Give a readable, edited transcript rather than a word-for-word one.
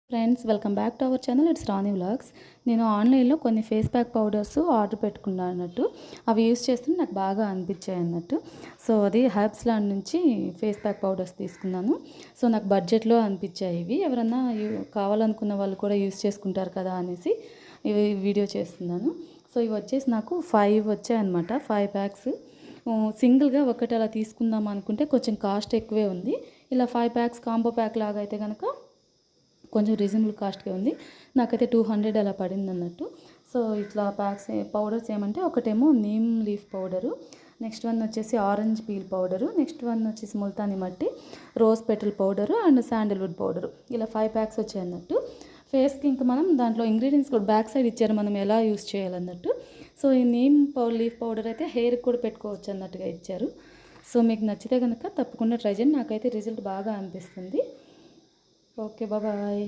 Friends welcome back to our channel. It's Rani vlogs. నేను ఆన్లైన్లో కొన్ని ఫేస్ ప్యాక్ పౌడర్స్ ఆర్డర్ పెట్టుకున్నాను అన్నట్టు. అవి యూస్ చేస్తుంటే నాకు బాగా అనిపించాయి అన్నట్టు. సో అది హెర్బ్స్ ల్యాండ్ నుంచి ఫేస్ ప్యాక్ పౌడర్స్ తీసుకున్నాను. సో నాకు బడ్జెట్లో అనిపించాయి ఇవి. ఎవరన్నా కావాలనుకున్న వాళ్ళు కూడా యూస్ చేసుకుంటారు కదా అనేసి ఇవి వీడియో చేస్తున్నాను. సో ఇవి వచ్చేసి నాకు 5 వచ్చాయన్నమాట. 5 ప్యాక్స్. సింగిల్గా ఒకటి అలా తీసుకుందాం అనుకుంటే కొంచెం కాస్ట్ ఎక్కువే ఉంది. ఇలా 5 ప్యాక్స్ కాంబో ప్యాక్ లాగా అయితే కనుక కొంచెం రీజనబుల్ కాస్ట్గా ఉంది. నాకైతే 200 అలా పడింది అన్నట్టు. సో ఇట్లా ప్యాక్స్ పౌడర్స్ ఏమంటే ఒకటేమో neem leaf powder, next one వచ్చేసి orange peel powder, next one వచ్చేసి Multani mitti, rose petal powder and sandalwood powder. ఇలా 5 ప్యాక్స్ వచ్చాయి అన్నట్టు. ఫేస్కి ఇంకా మనం దాంట్లో ఇంగ్రీడియంట్స్ కూడా బ్యాక్ సైడ్ ఇచ్చారు, మనం ఎలా యూస్ చేయాలన్నట్టు. సో ఈ నీమ్ లీఫ్ పౌడర్ అయితే హెయిర్కి కూడా పెట్టుకోవచ్చు అన్నట్టుగా ఇచ్చారు. సో మీకు నచ్చితే కనుక తప్పకుండా ట్రై చేయండి. నాకైతే రిజల్ట్ బాగా అనిపిస్తుంది. Okay, bye.